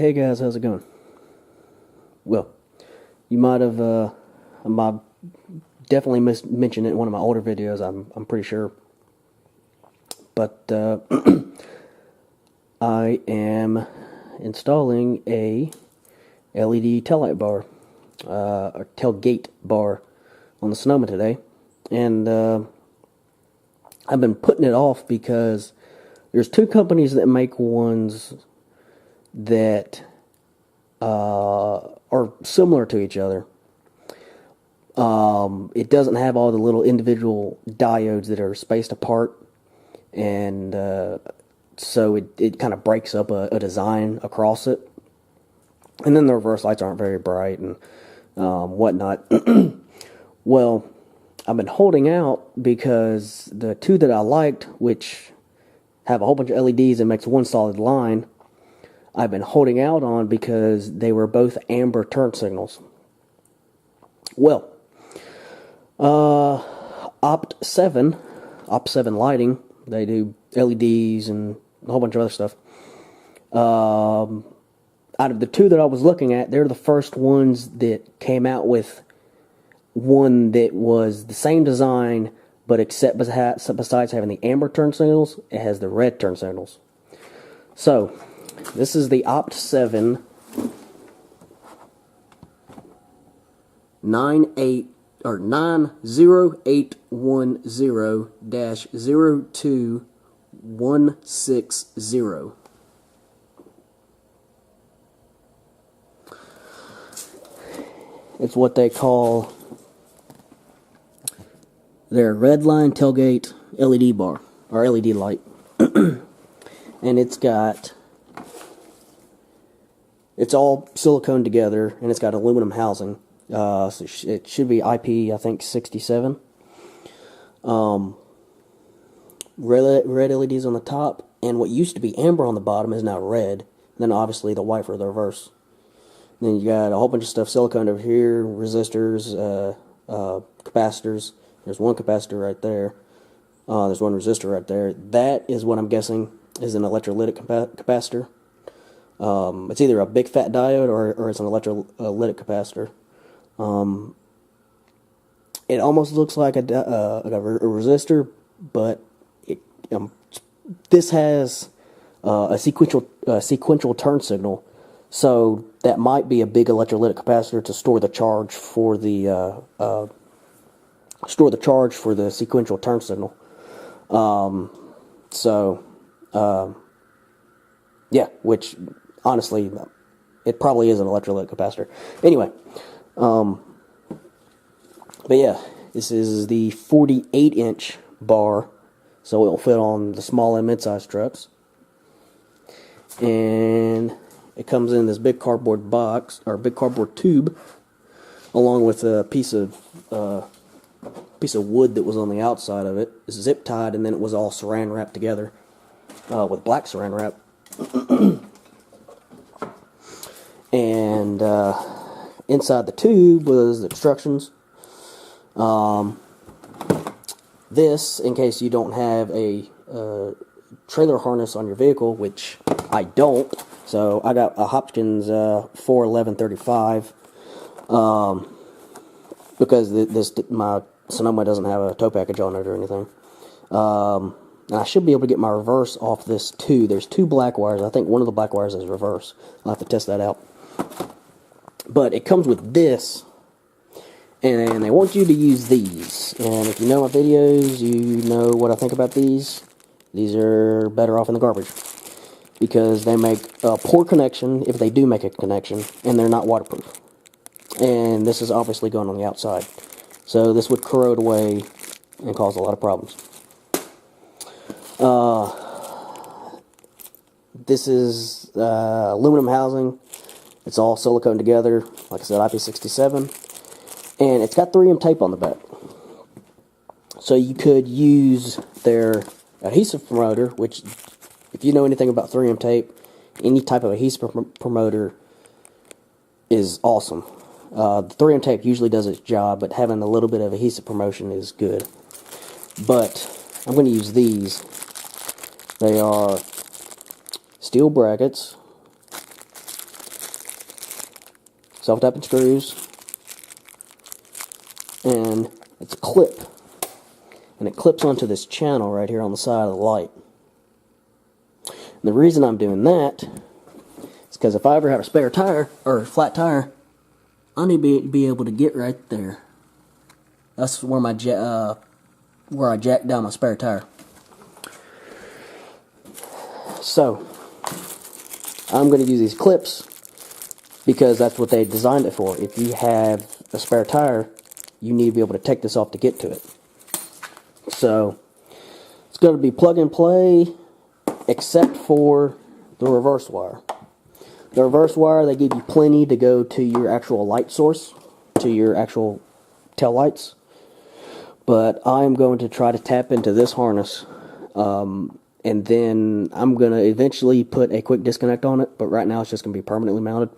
Hey guys, how's it going? Well, you might have definitely mentioned it in one of my older videos. I'm pretty sure, but I am installing a LED taillight bar, or tailgate bar, on the Sonoma today, and I've been putting it off because there's two companies that make ones that are similar to each other. It doesn't have all the little individual diodes that are spaced apart, and so it kind of breaks up a design across it. And then the reverse lights aren't very bright and whatnot. Well, I've been holding out because the two that I liked, which have a whole bunch of LEDs and makes one solid line, I've been holding out on because they were both amber turn signals. Well, OPT7 lighting, they do LEDs and a whole bunch of other stuff. Out of the two that I was looking at, they're the first ones that came out with one that was the same design, but except besides having the amber turn signals, it has the red turn signals. So, this is the OPT7 90810-02160. It's what they call their Redline tailgate LED bar, or LED light. And it's all silicone together, and it's got aluminum housing. So it should be IP, I think, 67. Red LEDs on the top, and what used to be amber on the bottom is now red. And then obviously the white for the reverse. And then you got a whole bunch of stuff silicone over here, resistors, capacitors. There's one capacitor right there. There's one resistor right there. That is what I'm guessing is an electrolytic capacitor. It's either a big fat diode or it's an electrolytic capacitor. It almost looks like a resistor, but this has a sequential turn signal, so that might be a big electrolytic capacitor to store the charge for the sequential turn signal. Yeah, which honestly, it probably is an electrolytic capacitor. Anyway, but yeah, this is the 48-inch bar, so it'll fit on the small and mid-sized trucks. And it comes in this big cardboard box, or big cardboard tube, along with a piece of wood that was on the outside of it. It's zip tied, and then it was all saran wrapped together with black saran wrap. And inside the tube was the instructions. This, in case you don't have a trailer harness on your vehicle, which I don't, so I got a Hopkins 41135, because my Sonoma doesn't have a tow package on it or anything. And I should be able to get my reverse off this too. There's two black wires. I think one of the black wires is reverse. I'll have to test that out. But it comes with this, and they want you to use these. And if you know my videos, you know what I think about these. These are better off in the garbage, because they make a poor connection, if they do make a connection, and they're not waterproof. And this is obviously going on the outside, so this would corrode away and cause a lot of problems. This is aluminum housing. It's all silicone together, like I said, IP67, and it's got 3M tape on the back. So you could use their adhesive promoter, which, if you know anything about 3M tape, any type of adhesive promoter is awesome. The 3M tape usually does its job, but having a little bit of adhesive promotion is good. But I'm going to use these. They are steel brackets self-tapping screws, and it's a clip, and it clips onto this channel right here on the side of the light. And the reason I'm doing that is because if I ever have a spare tire or a flat tire, I need to be able to get right there. That's where my where I jack down my spare tire. So I'm going to use these clips because that's what they designed it for. If you have a spare tire, you need to be able to take this off to get to it. So it's going to be plug and play, except for the reverse wire. The reverse wire, they give you plenty to go to your actual light source, to your actual tail lights. But I'm going to try to tap into this harness, and then I'm going to eventually put a quick disconnect on it, but right now it's just going to be permanently mounted.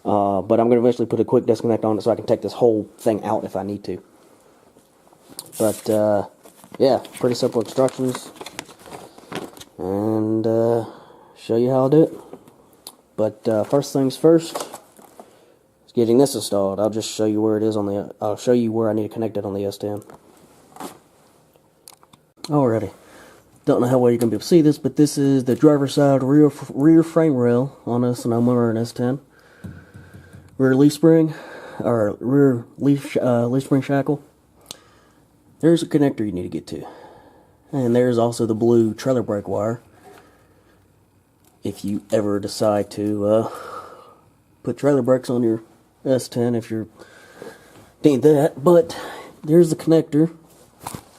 But I'm going to eventually put a quick disconnect on it so I can take this whole thing out if I need to. But, yeah, pretty simple instructions, and show you how I'll do it. But first things first is getting this installed. I'll just show you where it is on the. I'll show you where I need to connect it on the S10. Alrighty, don't know how well you're gonna be able to see this, but this is the driver's side rear frame rail on a Sonoma or an S10. Rear leaf spring, or rear leaf spring shackle. There's a connector you need to get to, and there's also the blue trailer brake wire. If you ever decide to put trailer brakes on your S10, if you're doing that. But there's the connector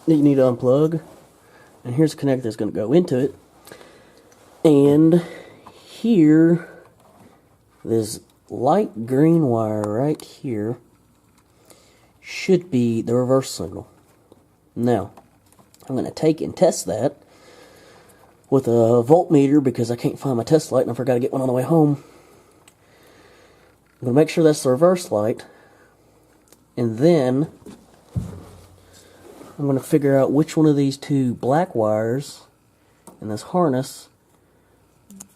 that you need to unplug, and here's the connector that's going to go into it. And here, this light green wire right here should be the reverse signal. Now, I'm going to take and test that with a voltmeter because I can't find my test light and I forgot to get one on the way home. I'm going to make sure that's the reverse light, and then I'm going to figure out which one of these two black wires in this harness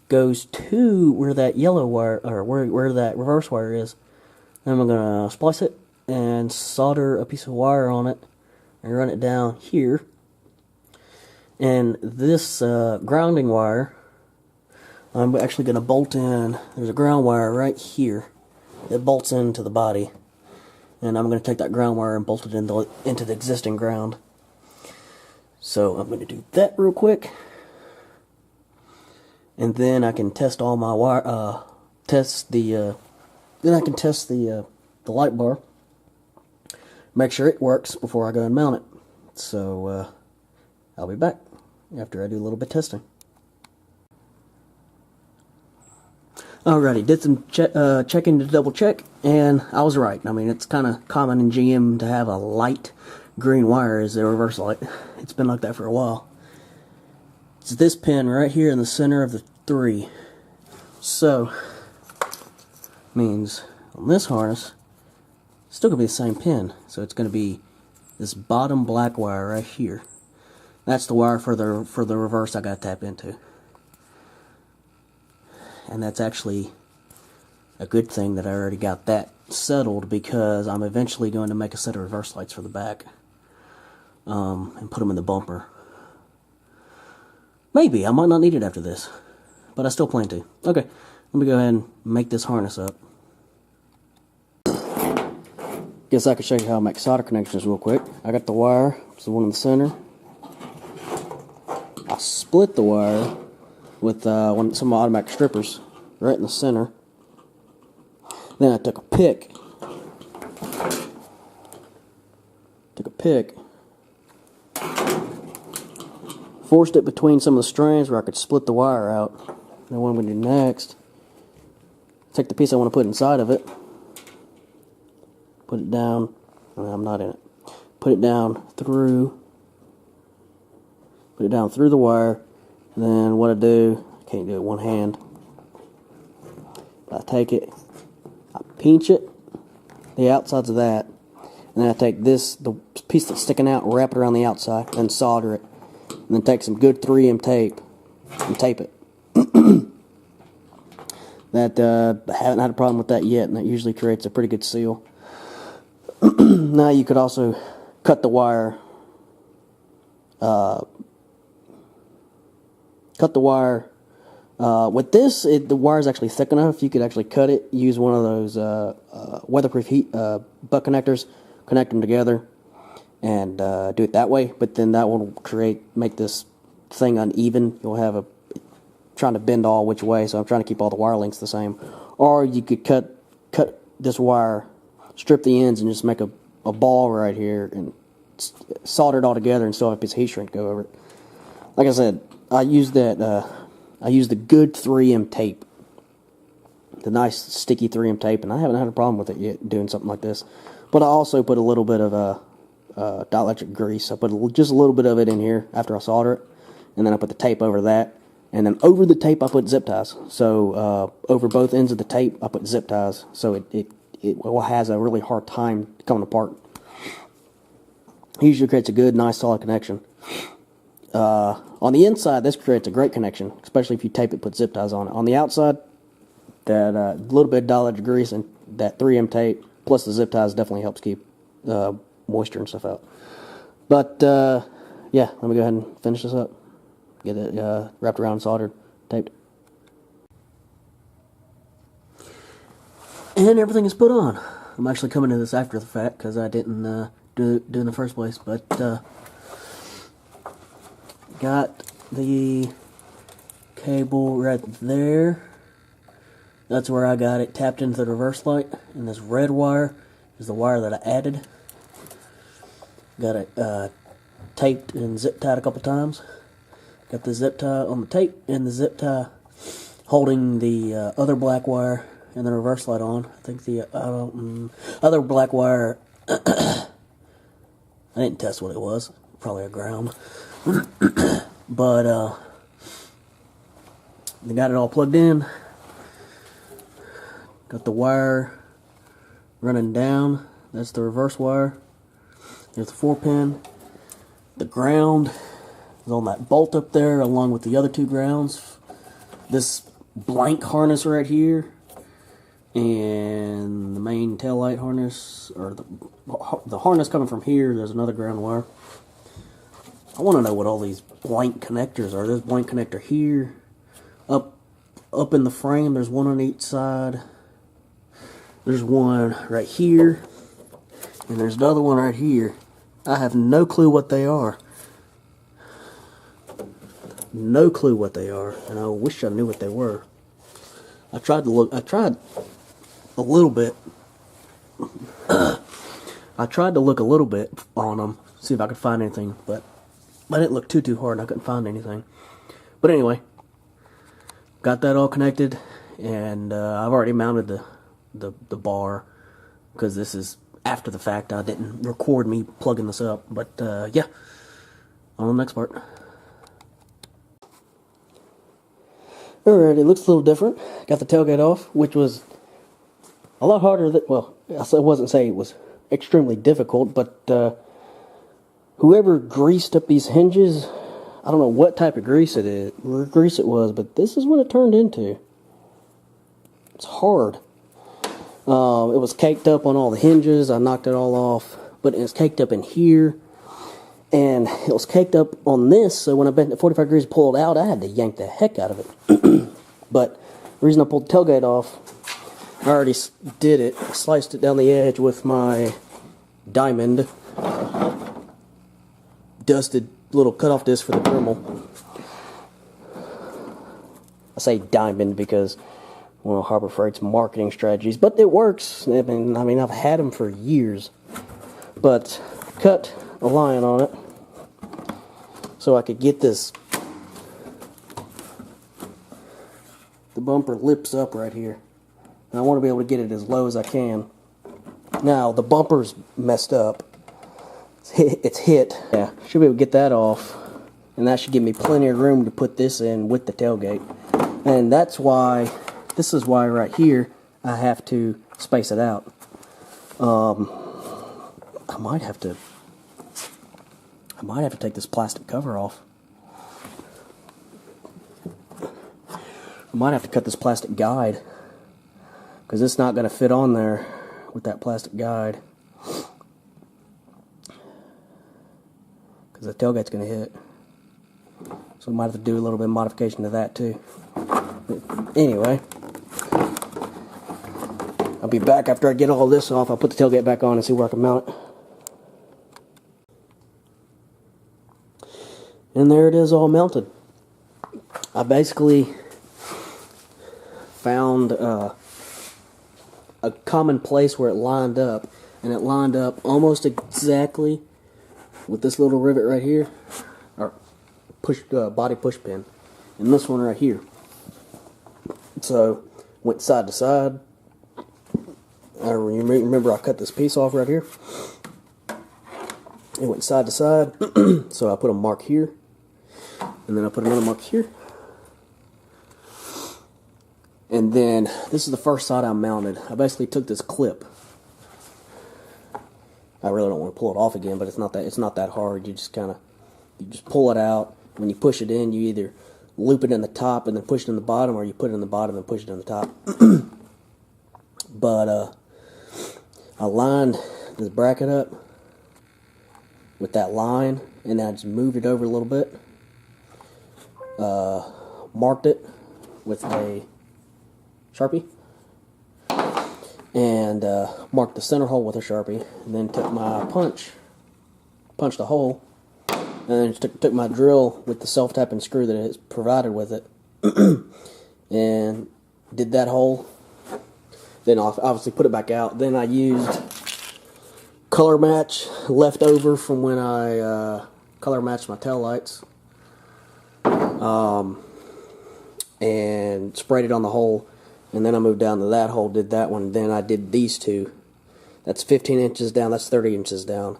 goes to where that yellow wire, or where that reverse wire is. Then I'm going to splice it and solder a piece of wire on it and run it down here. And this grounding wire, I'm actually going to bolt in. There's a ground wire right here that bolts into the body, and I'm going to take that ground wire and bolt it into the existing ground. So I'm going to do that real quick, and then I can test all my wire. Then I can test the light bar. Make sure it works before I go and mount it. So I'll be back after I do a little bit of testing. Alrighty, did some checking to double check, and I was right. I mean, it's kind of common in GM to have a light green wire as a reverse light. It's been like that for a while. It's this pin right here in the center of the 3. So, means on this harness, it's still going to be the same pin. So it's going to be this bottom black wire right here. That's the wire for the reverse I got to tap into. And that's actually a good thing that I already got that settled, because I'm eventually going to make a set of reverse lights for the back and put them in the bumper. Maybe, I might not need it after this, but I still plan to. Okay, let me go ahead and make this harness up. Guess I can show you how I make solder connections real quick. I got the wire, it's the one in the center. I split the wire with some of my automatic strippers right in the center. Then I took a pick. Forced it between some of the strands where I could split the wire out. Then what I'm going to do next, take the piece I want to put inside of it, put it down. No, I'm not in it. Put it down through the wire. And then what I do, I can't do it one hand. I take it, I pinch it, the outsides of that, and then I take the piece that's sticking out, wrap it around the outside, and solder it. And then take some good 3M tape and tape it. Then That I haven't had a problem with that yet, and that usually creates a pretty good seal. Now you could also cut the wire. With this, the wire is actually thick enough. You could actually cut it. Use one of those weatherproof heat butt connectors, connect them together, and do it that way. But then that will make this thing uneven. You'll have trying to bend all which way. So I'm trying to keep all the wire lengths the same. Or you could cut this wire, strip the ends, and just make a ball right here and solder it all together and still have a piece of heat shrink go over it. Like I said, I use the good 3M tape, the nice sticky 3M tape, and I haven't had a problem with it yet doing something like this. But I also put a little bit of dielectric grease. I put just a little bit of it in here after I solder it, and then I put the tape over that, and then over the tape I put zip ties. So over both ends of the tape I put zip ties, so it has a really hard time coming apart. Usually creates a good, nice, solid connection. On the inside, this creates a great connection, especially if you tape it, put zip ties on it. On the outside, that little bit of dielectric grease and that 3M tape, plus the zip ties, definitely helps keep moisture and stuff out. But, yeah, let me go ahead and finish this up. Get it wrapped around, soldered, taped. And everything is put on. I'm actually coming to this after the fact because I didn't do it in the first place, but got the cable right there. That's where I got it tapped into the reverse light, and this red wire is the wire that I added. Got it taped and zip tied a couple times. Got the zip tie on the tape and the zip tie holding the other black wire and the reverse light on. I think the other black wire, I didn't test what it was, probably a ground. But they got it all plugged in. Got the wire running down. That's the reverse wire. There's the 4-pin. The ground is on that bolt up there along with the other two grounds. This blank harness right here and the main tail light harness, or the harness coming from here. There's another ground wire. I want to know what all these blank connectors are. There's a blank connector here. Up in the frame, there's one on each side. There's one right here. And there's another one right here. I have no clue what they are. No clue what they are. And I wish I knew what they were. I tried a little bit. I tried to look a little bit on them, see if I could find anything, but I didn't look too hard and I couldn't find anything. But anyway, got that all connected, and I've already mounted the bar, because this is after the fact. I didn't record me plugging this up, but yeah, on the next part. Alright, it looks a little different. Got the tailgate off, which was a lot harder than, well, I wasn't saying it was extremely difficult, but whoever greased up these hinges, I don't know what type of grease it was, but this is what it turned into. It's hard. It was caked up on all the hinges. I knocked it all off, but it was caked up in here, and it was caked up on this, so when I bent it 45 degrees to pull it out, I had to yank the heck out of it. But the reason I pulled the tailgate off, I already did it. I sliced it down the edge with my diamond dusted little cutoff disc for the Dremel. I say diamond because one of Harbor Freight's marketing strategies, but it works. I mean, I've had them for years. But cut a line on it so I could get this. The bumper lips up right here, and I want to be able to get it as low as I can. Now the bumper's messed up. It's hit. Yeah, should be able to get that off, and that should give me plenty of room to put this in with the tailgate. And that's why, this is why right here I have to space it out. I might have to take this plastic cover off. I might have to cut this plastic guide because it's not going to fit on there with that plastic guide, because the tailgate's going to hit. So we might have to do a little bit of modification to that too. But anyway, I'll be back after I get all this off. I'll put the tailgate back on and see where I can mount it. And there it is, all mounted. I basically found a common place where it lined up, and it lined up almost exactly with this little rivet right here, or body push pin, and this one right here. So went side to side. I remember I cut this piece off right here. It went side to side, so I put a mark here, and then I put another mark here. And then this is the first side I mounted. I basically took this clip. I really don't want to pull it off again, but it's not that hard. You just pull it out. When you push it in, you either loop it in the top and then push it in the bottom, or you put it in the bottom and push it in the top. But I lined this bracket up with that line, and then I just moved it over a little bit. Marked it with a Sharpie, and marked the center hole with a Sharpie, and then took my punched a hole, and then took my drill with the self-tapping screw that is provided with it, and did that hole. Then obviously put it back out. Then I used color match left over from when I color matched my tail lights, and sprayed it on the hole. And then I moved down to that hole, did that one. Then I did these two. That's 15 inches down. That's 30 inches down.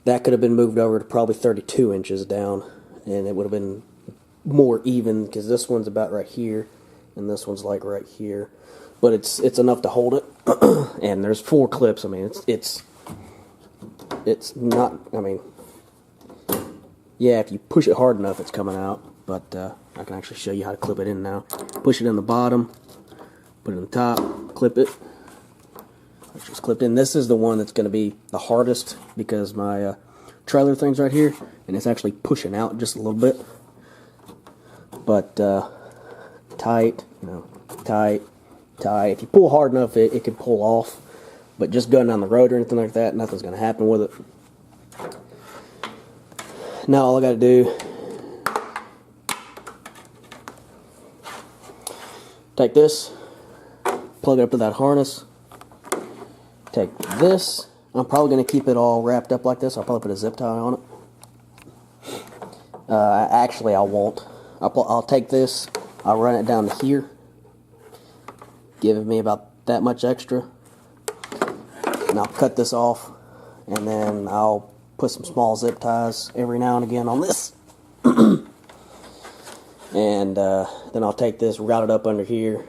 That could have been moved over to probably 32 inches down, and it would have been more even, because this one's about right here, and this one's like right here. But it's enough to hold it. And there's 4 clips. I mean, it's not. I mean, yeah, if you push it hard enough, it's coming out. But I can actually show you how to clip it in now. Push it in the bottom. Put it on the top, clip it. It's just clipped in. This is the one that's going to be the hardest, because my trailer thing's right here, and it's actually pushing out just a little bit. But tight, tight, tight. If you pull hard enough, it can pull off. But just going down the road or anything like that, nothing's going to happen with it. Now all I got to do, take this, plug it up to that harness, take this. I'm probably going to keep it all wrapped up like this. I'll probably put a zip tie on it. Actually, I won't. I'll take this, I'll run it down to here, giving me about that much extra, and I'll cut this off, and then I'll put some small zip ties every now and again on this. And then I'll take this, route it up under here,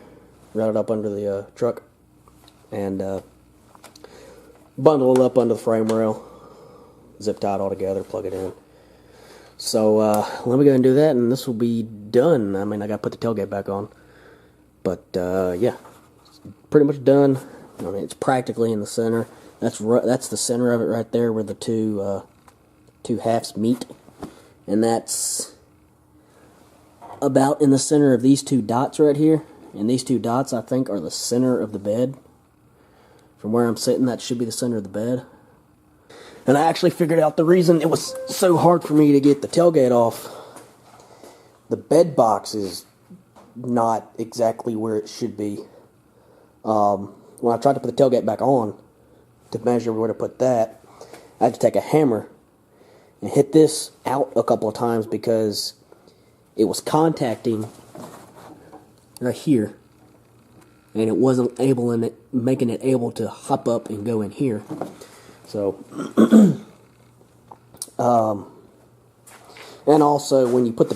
route it up under the truck, and bundle it up under the frame rail, zip tie it all together, plug it in. So let me go ahead and do that, and this will be done. I mean, I got to put the tailgate back on, but yeah, it's pretty much done. I mean, it's practically in the center. That's the center of it right there, where the two halves meet, and that's about in the center of these 2 dots right here. And these 2 dots, I think, are the center of the bed. From where I'm sitting, that should be the center of the bed. And I actually figured out the reason it was so hard for me to get the tailgate off. The bed box is not exactly where it should be. When I tried to put the tailgate back on, to measure where to put that, I had to take a hammer and hit this out a couple of times, because it was contacting right here, and it wasn't making it able to hop up and go in here. So, and also when you put the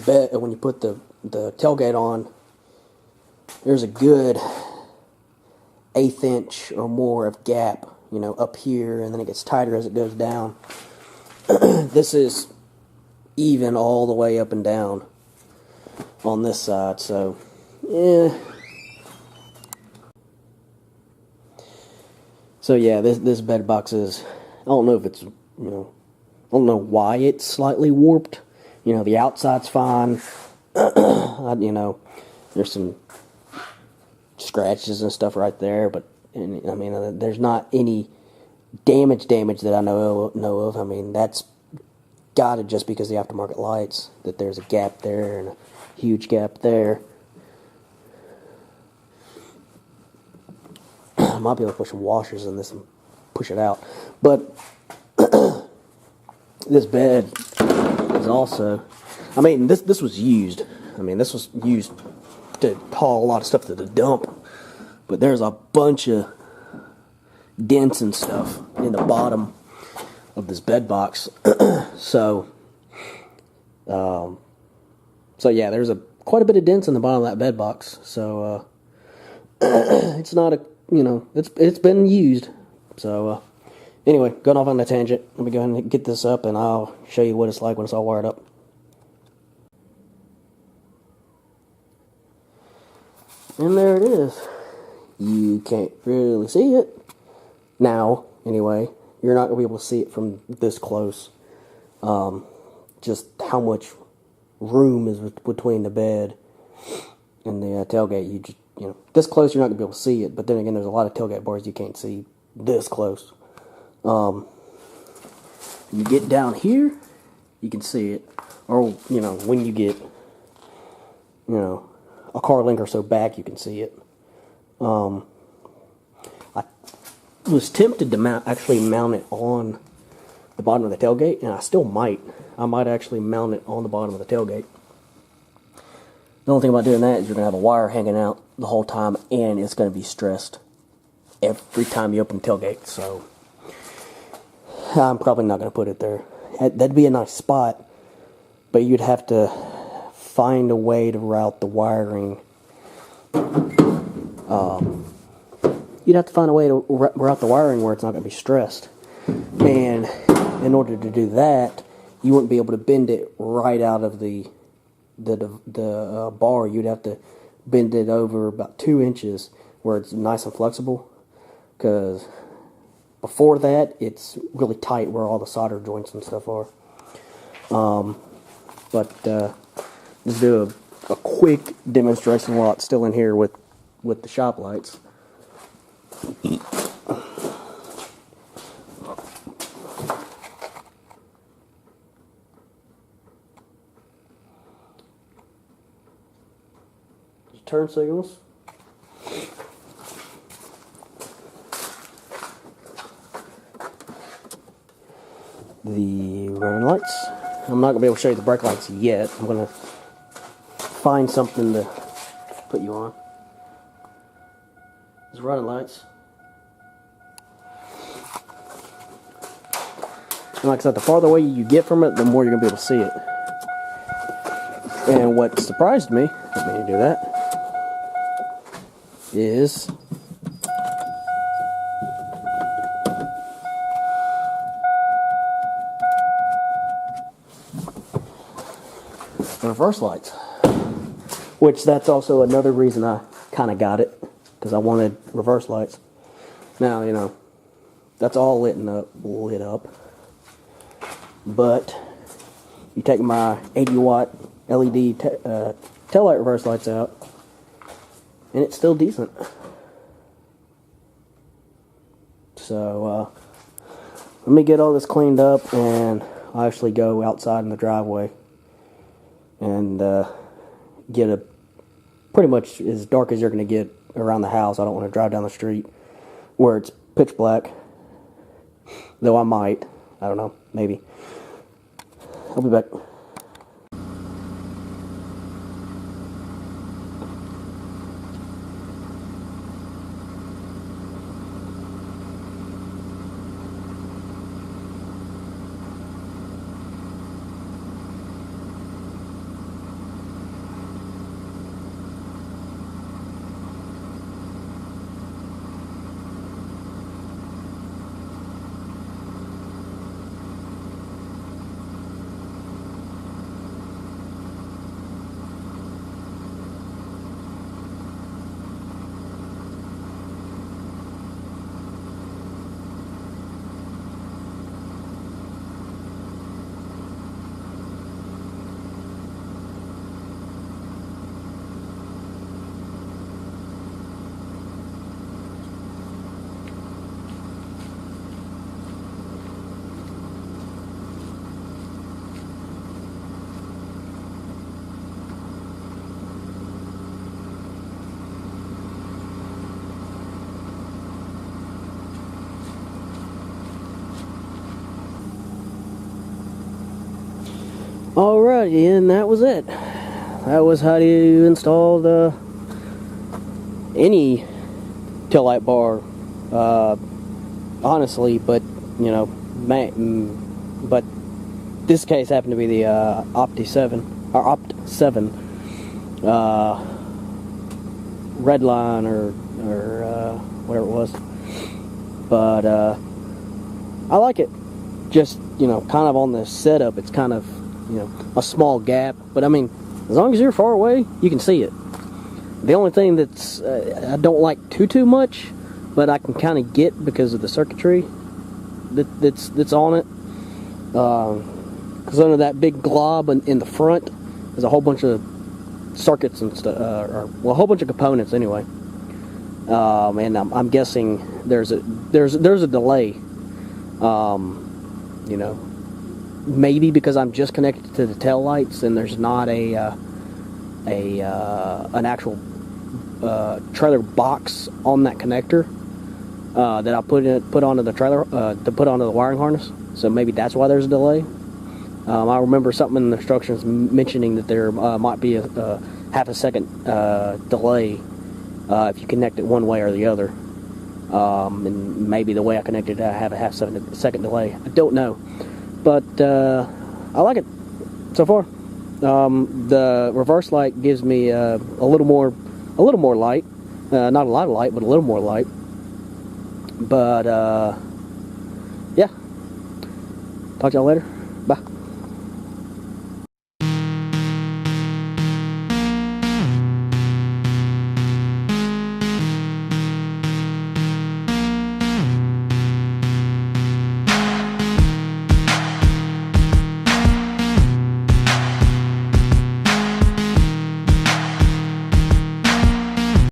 tailgate on, there's a good 1/8 inch or more of gap, up here, and then it gets tighter as it goes down. This is even all the way up and down on this side, so yeah. So yeah, this bed box is, I don't know if it's, I don't know why it's slightly warped. The outside's fine. There's some scratches and stuff right there, but there's not any damage that I know of. I mean, that's got it just because the aftermarket lights, that there's a gap there and a huge gap there. I might be able to put some washers in this and push it out, but this bed is also, this was used. This was used to haul a lot of stuff to the dump, but there's a bunch of dents and stuff in the bottom of this bed box. So yeah, there's quite a bit of dents in the bottom of that bed box. So it's not a, it's been used. So anyway, going off on a tangent, let me go ahead and get this up, and I'll show you what it's like when it's all wired up. And there it is. You can't really see it now, anyway. You're not going to be able to see it from this close. Just how much room is between the bed and the tailgate. You just, this close you're not going to be able to see it. But then again, there's a lot of tailgate bars you can't see this close. You get down here, you can see it. Or, when you get, a car length or so back, you can see it. I was tempted to actually mount it on the bottom of the tailgate, and I still might. I might actually mount it on the bottom of the tailgate. The only thing about doing that is you're going to have a wire hanging out the whole time, and it's going to be stressed every time you open the tailgate, so I'm probably not going to put it there. That'd be a nice spot, but you'd have to find a way to route the wiring. You'd have to find a way to route the wiring where it's not going to be stressed. And in order to do that, you wouldn't be able to bend it right out of the bar. You'd have to bend it over about 2 inches where it's nice and flexible. Because before that, it's really tight where all the solder joints and stuff are. Let's do a quick demonstration while it's still in here with the shop lights. Turn signals. The running lights. I'm not going to be able to show you the brake lights yet. I'm going to find something to put you on. These running lights. And like I said, the farther away you get from it, the more you're going to be able to see it. And what surprised me, let me do that, is the reverse lights. Which that's also another reason I kind of got it, because I wanted reverse lights. Now, that's all lit up. But you take my 80-watt LED taillight reverse lights out, and it's still decent. So, let me get all this cleaned up, and I'll actually go outside in the driveway and get a pretty much as dark as you're going to get around the house. I don't want to drive down the street where it's pitch black, though I might. I don't know, maybe. I'll be back. Alrighty, and that was it. That was how you install any taillight bar, honestly, but you know, but this case happened to be the OPT7 Redline or whatever it was. But I like it. Just, you know, kind of on the setup, it's kind of, you know, a small gap. But I mean, as long as you're far away, you can see it. The only thing that's I don't like too much, but I can kind of get because of the circuitry that's on it. Because under that big glob in the front, there's a whole bunch of circuits and stuff, well, a whole bunch of components anyway. And I'm guessing there's a delay. You know, maybe because I'm just connected to the tail lights and there's not an actual trailer box on that connector that I put onto the trailer to put onto the wiring harness. So maybe that's why there's a delay. I remember something in the instructions mentioning that there might be a half a second delay if you connect it one way or the other. And maybe the way I connected it, I have a half second delay. I don't know, but I like it so far. The reverse light gives me a little more light. Not a lot of light, but a little more light. But yeah, talk to y'all later. Bye.